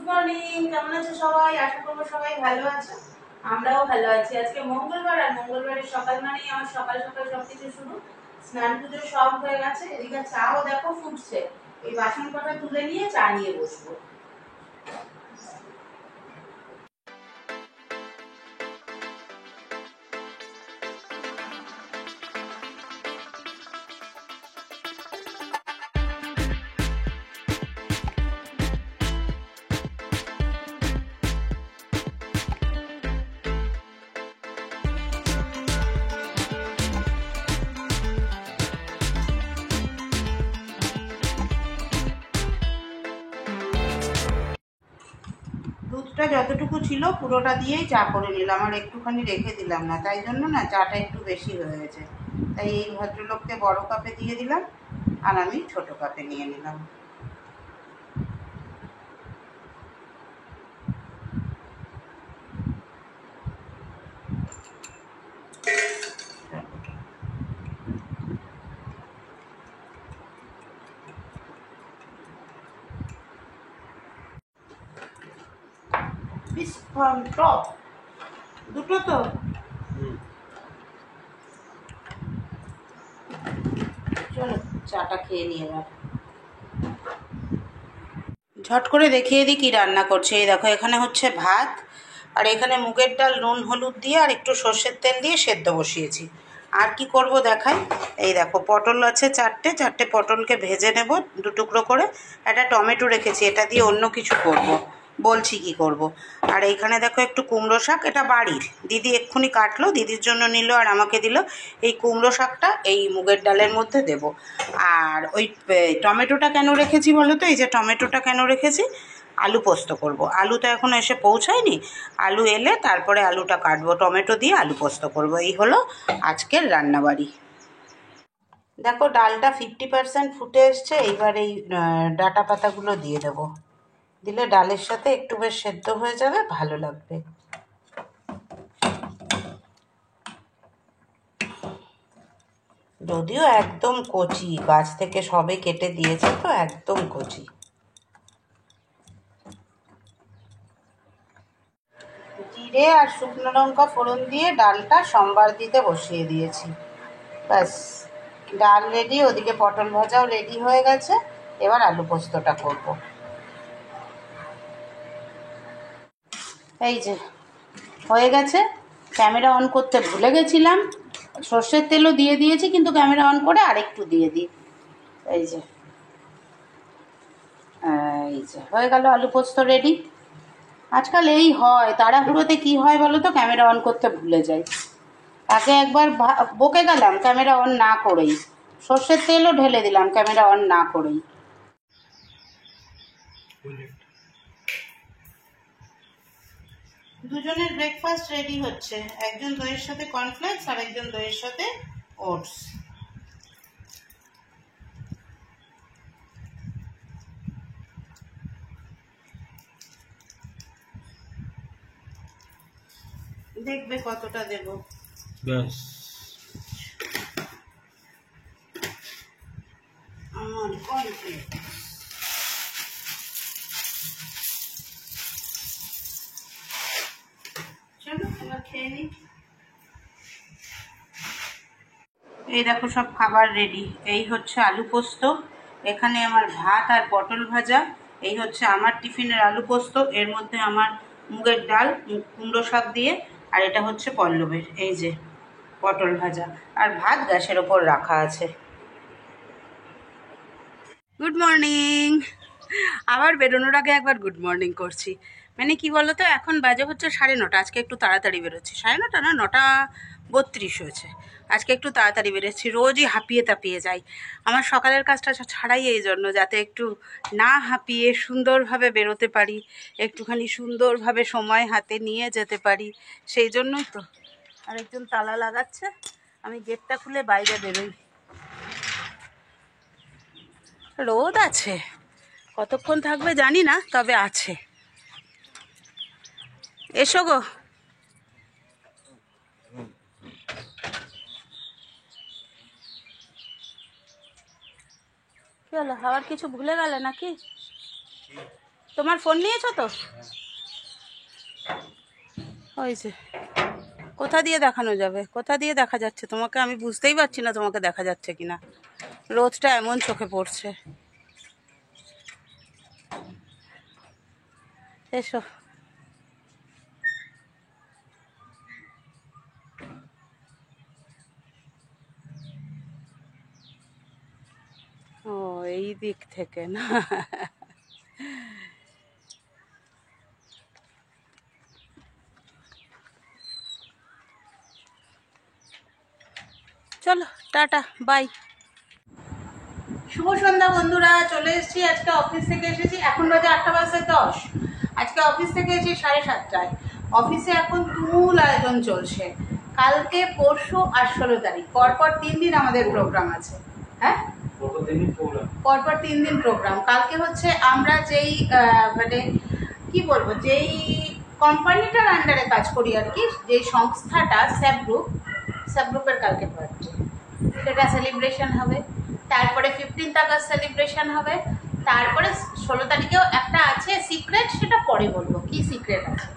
Morning, কেমন আছো সবাই? আশা করবো সবাই ভালো আছো। আমরাও ভালো আছি। আজকে মঙ্গলবার, আর মঙ্গলবারের সকাল মানেই আমার সকাল সকাল সবকিছু শুরু। স্নান পুজো সব হয়ে গেছে, এদিকে চাও দেখো ফুটছে। এই বাসন কটা তুলে নিয়ে চা নিয়ে বসবো। দুধটা যতটুকু ছিল পুরোটা দিয়েই চা করে নিলাম, আর একটুখানি রেখে দিলাম না, তাই জন্য না চাটা একটু বেশি হয়ে গেছে। তাই এই ভদ্রলোককে বড় কাপে দিয়ে দিলাম, আর আমি ছোট কাপে নিয়ে নিলাম। টপ দুটো তো চলো চাটা খেয়ে নিয়ে এবার ঝট করে দেখিয়ে দিই কি রান্না করছে। এই দেখো, এখানে হচ্ছে ভাত, আর এখানে মুগের ডাল নুন হলুদ দিয়ে আর একটু সর্ষের তেল দিয়ে সেদ্ধ বসিয়েছি। আর কি করব দেখাই। এই দেখো, পটল আছে চারটে পটলকে ভেজে নেব দু টুকরো করে। একটা টমেটো রেখেছি, এটা দিয়ে অন্য কিছু করব, বলছি কি করব। আর এইখানে দেখো একটু কুমড়ো শাক, এটা বাড়ির, দিদি এক্ষুনি কাটলো, দিদির জন্য নিল আর আমাকে দিল। এই কুমড়ো শাকটা এই মুগের ডালের মধ্যে দেব। আর ওই টমেটোটা কেন রেখেছি বলো তো? এই যে টমেটোটা কেন রেখেছি, আলু পোস্ত করব। আলু তো এখনো এসে পৌঁছায়নি, আলু এলে তারপরে আলুটা কাটবো, টমেটো দিয়ে আলু পোস্ত করব। এই হলো আজকের রান্নাবাড়ি। দেখো ডালটা 50% ফুটে এসছে, এইবার এই ডাঁটা পাতাগুলো দিয়ে দেবো, দিলে ডালের সাথে একটু বেশ সেদ্ধ হয়ে যাবে, ভালো লাগবে। যদিও একদম কচি, গাছ থেকে সবে কেটে দিয়েছে তো, একদম কচি। জিরে আর শুকনো লঙ্কা ফোড়ন দিয়ে ডালটা সম্বার দিতে বসিয়ে দিয়েছি। ব্যাস, ডাল রেডি, ওদিকে পটল ভাজাও রেডি হয়ে গেছে। এবার আলু পোস্তটা করব। এই যে হয়ে গেছে। ক্যামেরা অন করতে ভুলে গেছিলাম, সর্ষের তেলও দিয়ে দিয়েছি, কিন্তু ক্যামেরা অন করে আরেকটু দিয়ে দিই। এই যে হয়ে গেল আলু পোস্ত রেডি। আজকাল এই হয়, তাড়াহুড়োতে কি হয় বলো তো, ক্যামেরা অন করতে ভুলে যাই। আগে একবার বকে গেলাম ক্যামেরা অন না করেই, সর্ষের তেলও ঢেলে দিলাম ক্যামেরা অন না করেই। দুজনের ব্রেকফাস্ট রেডি হচ্ছে, একজন দইয়ের সাথে কর্নফ্লেক্স আর একজন দইয়ের সাথে ওটস। দেখবে কতটা দেব। ব্যাস, আমার কর্নফ্লেক্স। চলো এবার খেয়ে নিই। এই দেখো সব খাবার রেডি। এই হচ্ছে আলু পোস্ত, এখানে আমার ভাত আর পটল ভাজা। এই হচ্ছে আমার টিফিনের আলু পোস্ত, এর মধ্যে আমার মুগের ডাল কুমড়ো শাক দিয়ে, আর এটা হচ্ছে পল্লবের এই যে পটল ভাজা, আর ভাত গ্যাসের ওপর রাখা আছে। Good morning. আবার বেরোনোর আগে একবার গুড মর্নিং করছি। মানে কি বলতো, এখন বাজে হচ্ছে 9:30। আজকে একটু তাড়াতাড়ি বেরোচ্ছি, 9:30 না, 9:32 হয়েছে। আজকে একটু তাড়াতাড়ি বেরোচ্ছি, রোজই হাঁপিয়ে তাপিয়ে যাই। আমার সকালের কাজটা ছাড়াই এই জন্য, যাতে একটু না হাঁপিয়ে সুন্দরভাবে বেরোতে পারি, একটুখানি সুন্দরভাবে সময় হাতে নিয়ে যেতে পারি, সেই জন্যই তো। আরেকজন তালা লাগাচ্ছে, আমি গেটটা খুলে বাইরে বেরোই। রোদ আছে, কতক্ষণ থাকবে জানি না, তবে আছে। এসো গো। কি হলো, আবার কিছু ভুলে গেলে নাকি? তোমার ফোন নিয়েছো তো? হয়েছে। কোথা দিয়ে দেখানো যাবে? কোথা দিয়ে দেখা যাচ্ছে তোমাকে? আমি বুঝতেই পারছি না তোমাকে দেখা যাচ্ছে কিনা। রোদটা এমন চোখে পড়ছে। এসো। ও, এই দিক থেকে না? চলো, টাটা, বাই। শুভ সন্ধ্যা বন্ধুরা, চলে এসেছি। আজকে অফিস থেকে এসেছি, এখন বাজে 8:10। আজকে অফিস থেকে এসেছি 7:30টায়। অফিসে এখন তুমুল আয়োজন চলছে। কালকে, পরশু আর 16 তারিখ পরপর 3 দিন আমাদের প্রোগ্রাম আছে। হ্যাঁ, পরপর 3 দিন প্রোগ্রাম। কালকে হচ্ছে আমরা যেই মানে কি বলবো, যেই কোম্পানিটার আন্ডারে কাজ করি আর কি, যেই সংস্থাটা স্যাপ গ্রুপের কালকে বার্থডে, সেটা সেলিব্রেশন হবে। তারপরে 15th আগস্ট সেলিব্রেশন হবে। তারপরে 16 তারিখেও একটা আছে সিক্রেট, সেটা পরে বলবো কি সিক্রেট আছে।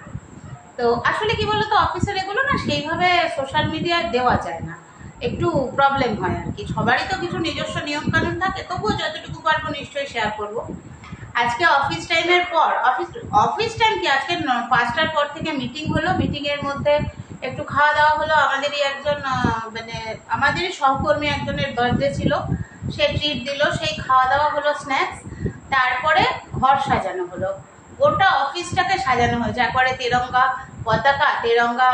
তো আসলে কি বলতো, অফিসের এগুলো না সেইভাবে সোশ্যাল মিডিয়ায় দেওয়া যায় না, একটু প্রবলেম হয় আর কি। সবারই তো কিছু নিজস্ব নিয়মকানুন থাকে, তবুও যতটুকু পারবো নিশ্চয়ই শেয়ার করবো। আজকে অফিস টাইমের পর, অফিস টাইম কি, আজকে 5টার পর থেকে মিটিং হলো। মিটিংয়ের মধ্যে একটু খাওয়া দাওয়া হলো। আমাদেরই একজন মানে আমাদেরই সহকর্মী একজনের বার্থডে ছিল, সে ট্রিট দিল, সেই খাওয়া দাওয়া হলো, স্ন্যাক্স। তারপরে ঘর সাজানো হলো, গোটা অফিসটাকে সাজানো হয়েছে একবারে তেরঙ্গা পতাকা, তেরঙ্গা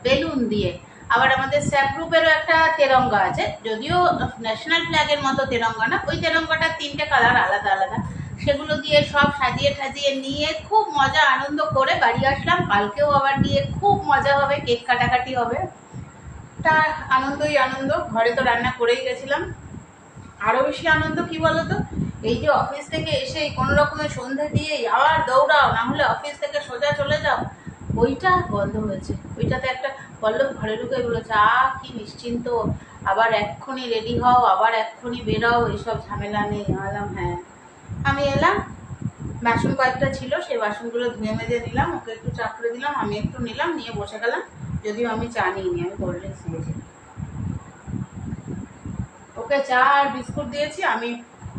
বেলুন দিয়ে। আবার আমাদের স্যাপ গ্রুপেরও একটা তেরঙ্গা আছে, যদিও ন্যাশনাল ফ্ল্যাগের মতো তেরঙ্গা না, ওই তেরঙ্গাটার 3টে কালার আলাদা আলাদা। সেগুলো দিয়ে সব সাজিয়ে ঠাজিয়ে নিয়ে খুব মজা আনন্দ করে বাড়ি আসলাম। কালকেও আবার গিয়ে খুব মজা হবে, কেক কাটাকাটি হবে। তা আনন্দই আনন্দ। ঘরে তো রান্না করেই গেছিলাম। আরো বেশি আনন্দ কি বলতো, এই যে অফিস থেকে এসে কোনো রকমের সন্ধ্যা দিয়েই আবার দৌড়াও, না হলে অফিস থেকে সোজা চলে যাও, ওইটা বন্ধ হয়েছে। ওইটাতে একটা পল্লব ঘরে ঢুকে বলেছে, কি নিশ্চিন্ত, আবার এক্ষুনি রেডি হও, আবার এক্ষুনি বেরাও, এইসব ঝামেলা নেই। আলাম হ্যাঁ। আমি এলাম, বাসন কয়েকটা ছিল, সেই বাসনগুলো ধুয়ে মেজে দিলাম, ওকে একটু চা করে দিলাম, আমি একটু নিলাম, নিয়ে বসে গেলাম। যদিও আমি চা নিইনি, আমি কোল্ড ড্রিঙ্কস নিয়েছি। ওকে চা আর বিস্কুট দিয়েছি। আমি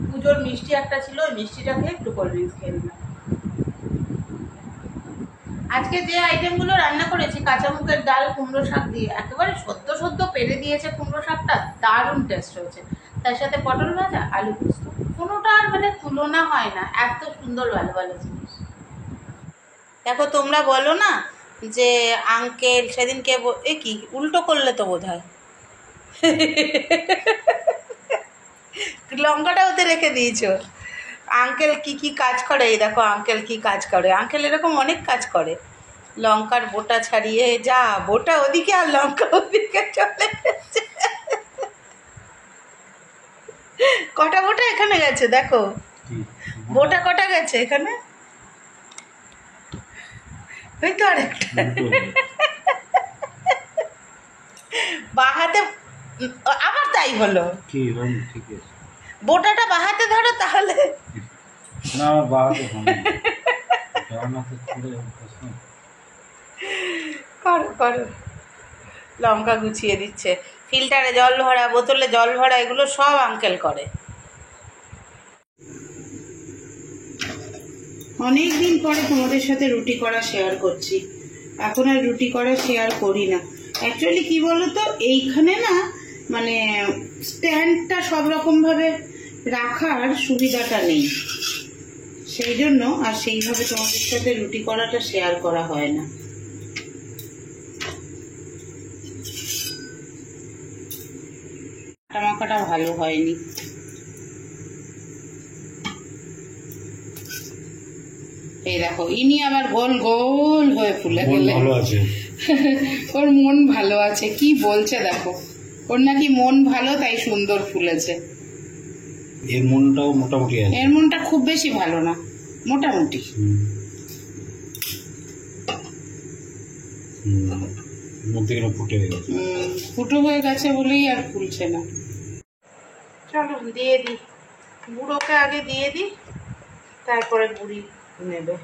পুজোর মিষ্টি একটা ছিল, ওই মিষ্টিটা খেয়ে একটু কোল্ড ড্রিঙ্কস খেয়ে নিলাম। আজকে যে আইটেমগুলো রান্না করেছি, কাঁচা মুগের ডাল, কুমড়ো শাক দিয়ে, একেবারে সদ্য পেরে দিয়েছে কুমড়ো শাকটা, দারুণ টেস্ট হয়েছে। তার সাথে পটল ভাজা, আলু পোস্ত, কোনোটার মানে তুলনা হয় না, এত সুন্দর ভালো ভালো জিনিস। দেখো, তোমরা বলো না যে আঙ্কেল সেদিনকে এ কি উল্টো করলে তো বোধ হয়। লঙ্কাটা ওতে রেখে দিয়েছো। আঙ্কেল কি কি কাজ করে, এই দেখো আঙ্কেল কি কাজ করে। আঙ্কেল এরকম অনেক কাজ করে। লঙ্কার বোটা ছাড়িয়ে, যা বোটা ওদিকে আর লঙ্কা ওদিকে চলে গেছে। কটা বোটা এখানে গেছে দেখো, বোটা কটা গেছে এখানে, ওই তো আরেকটা। বাহাতে আবার তাই হলো, বোটাটা বাহাতে ধরো তাহলে। না, বাহাতে করো করো। লঙ্কা গুছিয়ে দিচ্ছে, ফিল্টারে জল ভরা, বোতলে জল ভরা, এগুলো সব আঙ্কেল করে। অনেক দিন পরে তোমাদের সাথে রুটি করা শেয়ার করছি। এখন আর রুটি করা শেয়ার করি না। অ্যাকচুয়ালি কি বলতো, এইখানে না মানে স্ট্যান্ডটা সব রকমভাবে রাখার সুবিধাটা নেই, সেই জন্য আর সেইভাবে তোমাদের সাথে রুটি করাটা শেয়ার করা হয় না। মাখাটা ভালো হয়নি। এই দেখো, ইনি আবার গোল গোল হয়ে ফুলে গেলে। ওর মন ভালো আছে, কি বলছে দেখো, ওর নাকি মন ভালো, তাই সুন্দর ফুলেছে। এর মনটাও মোটামুটি আছে, এর মনটা খুব বেশি ভালো না, মোটামুটি। ফুটো হয়ে গেছে বলেই আর ফুলছে না। চলো দিয়ে দিই, বুড়োকে আগে দিয়ে দিই, তারপরে বুড়ি। নেবে।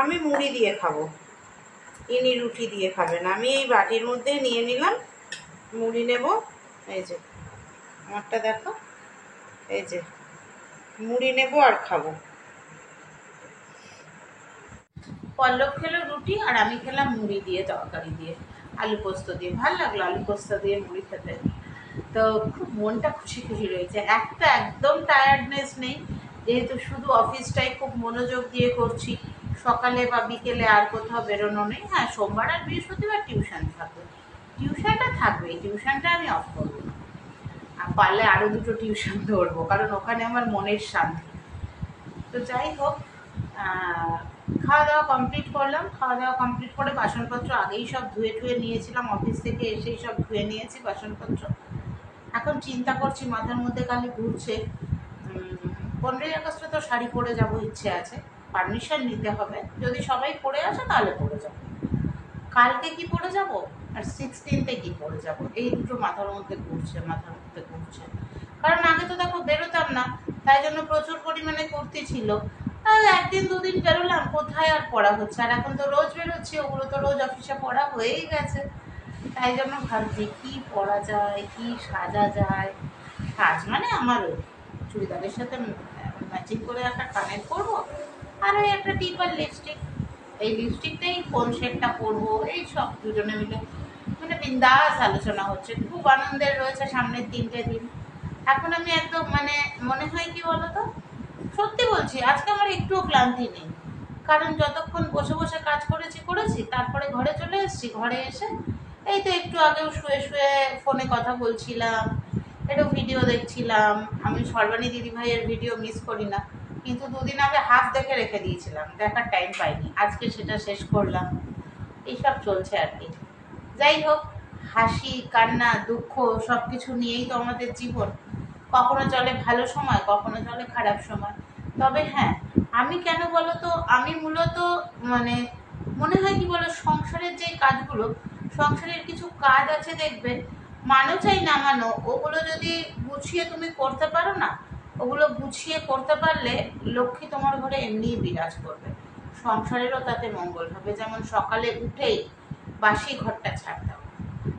আমি মুড়ি দিয়ে খাবো, ইনি রুটি দিয়ে খাবেন। আমি এই বাটির মধ্যে নিয়ে নিলাম, মুড়ি নেব। এই যে আমারটা দেখো, এই যে মুড়ি নেব আর খাবো। পল্লব খেলো রুটি আর আমি খেলাম মুড়ি দিয়ে, তরকারি দিয়ে, আলু পোস্ত দিয়ে। ভালো লাগলো আলু পোস্ত দিয়ে মুড়ি খেতে। তো খুব মনটা খুশি খুশি রয়েছে। একটা একদম টায়ার্ডনেস নেই, যেহেতু শুধু অফিসটাই খুব মনোযোগ দিয়ে করছি। সকালে বা বিকেলে আর কোথাও বেরোনো নেই। হ্যাঁ, সোমবার আর বৃহস্পতিবার টিউশন থাকবে, টিউশনটা থাকবে, এই টিউশনটা আমি অফ করবো না। আর পারলে আরও দুটো টিউশন ধরবো, কারণ ওখানে আমার মনের শান্তি। তো যাই হোক, খাওয়া দাওয়া কমপ্লিট করলাম। খাওয়া দাওয়া কমপ্লিট করে বাসনপত্র আগেই সব ধুয়ে টুয়ে নিয়েছিলাম, অফিস থেকে এসেই সব ধুয়ে নিয়েছি বাসনপত্র। এখন চিন্তা করছি, মাথার মধ্যে খালি ঘুরছে, 15ই আগস্টে তো শাড়ি পরে যাব, ইচ্ছে আছে। পারমিশন নিতে হবে, যদি সবাই পরে আসে তাহলে পরে যাব। কালকে কি পরে যাব আর 16তে কি পরে যাব, এই দুটো মাথার মধ্যে ঘুরছে। কারণ আগে তো দেখো বেরোতাম না, তাই জন্য প্রচুর পরিমাণে কুর্তি ছিল। আর একদিন দুদিন বেরোলাম, কোথায় আর পড়া হচ্ছে। আর এখন তো রোজ বেরোচ্ছি, ওগুলো তো রোজ অফিসে পড়া হয়েই গেছে। তাই জন্য ভাবছি কি পরা যায়, কি সাজা যায়। সাজ মানে আমার ওই চুড়িদারের সাথে ম্যাচিং করে একটা কানের করবো, আর ওই একটা টিপার লিপস্টিক। এই লিপস্টিকটাই কোন শেডটা পরবো, এই সব দুজনে মিলে মানে বিন্দাস আলোচনা হচ্ছে। খুব আনন্দের রয়েছে সামনের 3টে দিন। এখন আমি একদম মানে মনে হয় কি বলতো, সত্যি বলছি, আজকে আমার একটুও ক্লান্তি নেই। কারণ যতক্ষণ বসে বসে কাজ করেছি, তারপরে ঘরে চলে এসেছি। ঘরে এসে এই তো একটু আগেও শুয়ে শুয়ে ফোনে কথা বলছিলাম, একটু ভিডিও দেখছিলাম। আমি সর্বাণী দিদিভাইয়ের ভিডিও মিস করি না, কিন্তু দুদিন আগে হাফ দেখে রেখে দিয়েছিলাম, দেখার টাইম পাইনি। আজকে সেটা শেষ করলাম। এইসব চলছে আর কি। যাই হোক, হাসি কান্না দুঃখ সব কিছু নিয়েই তো আমাদের জীবন। কখনো চলে ভালো সময়, কখনো চলে খারাপ সময়। তবে হ্যাঁ, আমি কেন বলো তো, আমি মূলত মানে মনে হয় কি বলো, সংসারের যে কাজগুলো, সংসারের কিছু কাজ আছে দেখবে, মানো চাই না মানো, ওগুলো যদি গুছিয়ে তুমি করতে পারো না, ওগুলো গুছিয়ে করতে পারলে লক্ষ্মী তোমার ঘরে এমনিই বিরাজ করবে, সংসারেরও তাতে মঙ্গল হবে। যেমন সকালে উঠেই বাসি ঘরটা ছাড় দাও।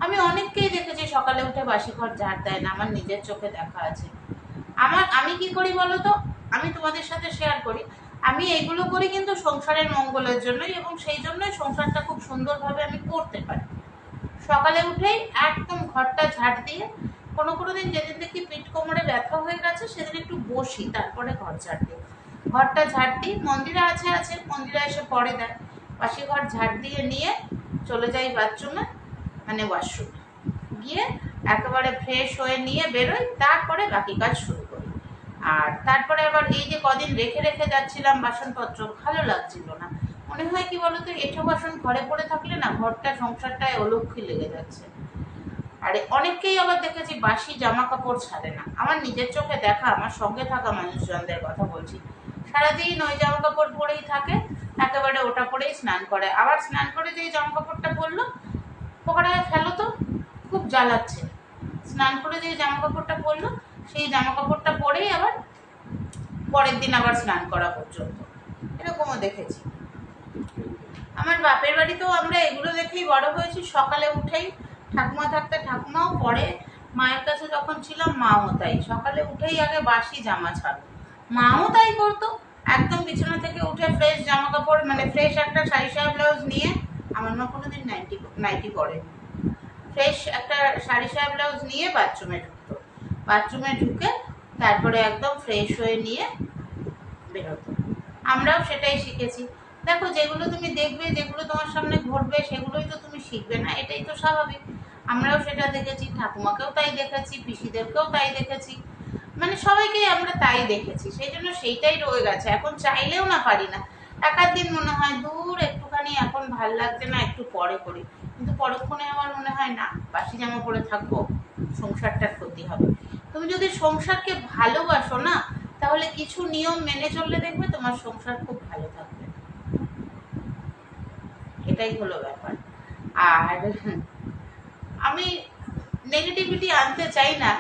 আমি অনেককেই দেখেছি সকালে উঠে বাসি ঘর ঝাড় দেয় না, আমার নিজের চোখে দেখা আছে। আমি কি করি বলো তো, আমি তোমাদের সাথে শেয়ার করি। আমি এগুলো করি কিন্তু সংসারের মঙ্গলের জন্যই, এবং সেই জন্যই সংসারটা খুব সুন্দরভাবে আমি করতে পারি। সকালে উঠেই একদম ঘরটা ঝাড় দিয়ে, কোনো দিন যেদিন দেখি পিঠ কোমরে ব্যথা হয়ে গেছে সেদিন একটু বসি, তারপরে ঘর ঝাড় দিই। ঘরটা ঝাড় দিই, মন্দিরে আছে মন্দিরে এসে পরে দেয়। বাসি ঘর ঝাড় দিয়ে নিয়ে চলে যাই বাথরুমে, মানে ওয়াশরুমে গিয়ে একেবারে ফ্রেশ হয়ে নিয়ে বেরোই, তারপরে বাকি কাজ শুরু করি। আর তারপরে আবার এই যে কদিন রেখে রেখে যাচ্ছিলাম বাসনপত্র, ভালো লাগছিল না। মনে হয় কি বলতো, এঁঠো বাসন ঘরে পড়ে থাকলে না, ঘরটা সংসারটায় অলক্ষ্মী লেগে যাচ্ছে। আরে অনেককেই আবার দেখেছি বাসি জামা কাপড় ছাড়ে না। আমার নিজের চোখে দেখা, আমার সঙ্গে থাকা মানুষজনদের কথা বলছি, সারাদিন ওই জামা কাপড় পরেই থাকে, একেবারে ওটা পরেই স্নান করে। আবার স্নান করে যে জামা কাপড়টা পরলো, পোকাটায় ফেলো তো, খুব জ্বালাচ্ছে। স্নান করে যে জামা কাপড়টা পরলো, সেই জামা কাপড়টা পরেই আবার পরের দিন আবার স্নান করা পর্যন্ত, এরকমও দেখেছি। আমার বাপের বাড়িতেও আমরা এগুলো দেখেই বড় হয়েছি। সকালে উঠেই ঠাকুমা থাকতে ঠাকুমাও, পরে মায়ের কাছে যখন ছিলাম মাও তাই, সকালে উঠেই আগে বাসি জামা ছাড়ো। মাও তাই করতো, একদম বিছানা থেকে উঠে ফ্রেশ জামা কাপড়, মানে ফ্রেশ একটা শাড়ি সায়া ব্লাউজ নিয়ে, আমার মা কোনোদিন নাইটি পরে, ফ্রেশ একটা শাড়ি সায়া ব্লাউজ নিয়ে বাথরুমে ঢুকতো। বাথরুমে ঢুকে তারপরে একদম ফ্রেশ হয়ে নিয়ে বেরোতো। আমরাও সেটাই শিখেছি। দেখো, যেগুলো তুমি দেখবে, যেগুলো তোমার সামনে ঘটবে, সেগুলোই তো তুমি শিখবে না, এটাই তো স্বাভাবিক। আমরাও সেটা দেখেছি, ঠাকুমাকেও তাই দেখেছি, পিসিদেরকেও তাই দেখেছি, মানে সবাইকেই আমরা তাই দেখেছি। সেই জন্য সেইটাই রয়ে গেছে। এখন চাইলেও না পারি না। এক আধ দিন মনে হয় দূর একটুখানি এখন ভাল লাগছে না, একটু পরে করি, কিন্তু পরক্ষণে আমার মনে হয় না, বাসি জামা পরে থাকবো, সংসারটার ক্ষতি হবে। তুমি যদি সংসারকে ভালোবাসো না, তাহলে কিছু নিয়ম মেনে চললে দেখবে তোমার সংসার খুব ভালো থাকবে। এটাই হলো ব্যাপার। আর আমি নেগেটিভিটি আনতে চাই না,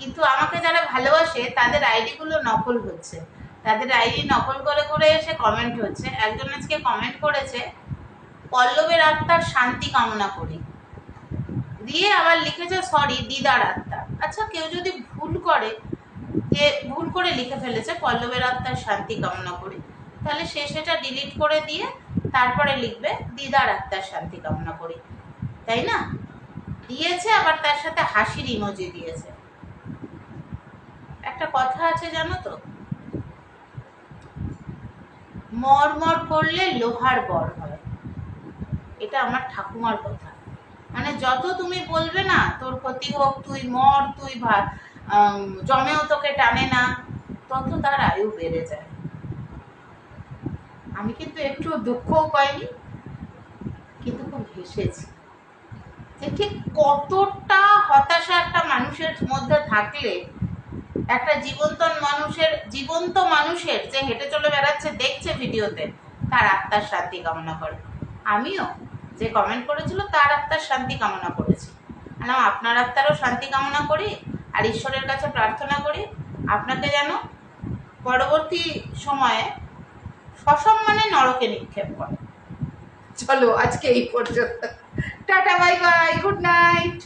কিন্তু আমাকে যারা ভালোবাসে তাদের আইডিগুলো নকল হচ্ছে, তাদের আইডি নকল করে করে এসে কমেন্ট হচ্ছে। একজন আজকে কমেন্ট করেছে পল্লবের আত্মার শান্তি কামনা করি, দিয়ে আবার লিখেছে সরি দিদার আত্মা। আচ্ছা, কেউ যদি ভুল করে, যে ভুল করে লিখে ফেলেছে পল্লবের আত্মার শান্তি কামনা করি, তাহলে সে সেটা ডিলিট করে দিয়ে তারপরে লিখবে দিদার আত্মার শান্তি কামনা করি, তাই না? দিয়েছে, আবার তার সাথে হাসির ইমোজি দিয়েছে। একটা কথা আছে জানো তো, মরমর করলে লোহার বর হয়। এটা আমার ঠাকুমার কথা। মানে যত তুমি বলবে না তোর ক্ষতি হোক, তুই মর, তুই জমেও তোকে টানে না, তত তার আয়ু বেড়ে যায়। আমি কিন্তু একটু দুঃখও পাইনি, কিন্তু খুব হেসেছি যে ঠিক কতটা হতাশা একটা মানুষের মধ্যে থাকলে একটা জীবন্ত মানুষের যে হেঁটে চলে বেড়াচ্ছে, দেখছে ভিডিওতে, তার আত্মার শান্তি কামনা করে। আমিও যে কমেন্ট করেছিল তার আত্মার শান্তি কামনা করেছি। আপনার আত্মারও শান্তি কামনা করি, আর ঈশ্বরের কাছে প্রার্থনা করি আপনাকে যেন পরবর্তী সময়ে সসম্মানে নরকে নিক্ষেপ করে। চলো আজকে এই পর্যন্ত, tata, bye bye, good night.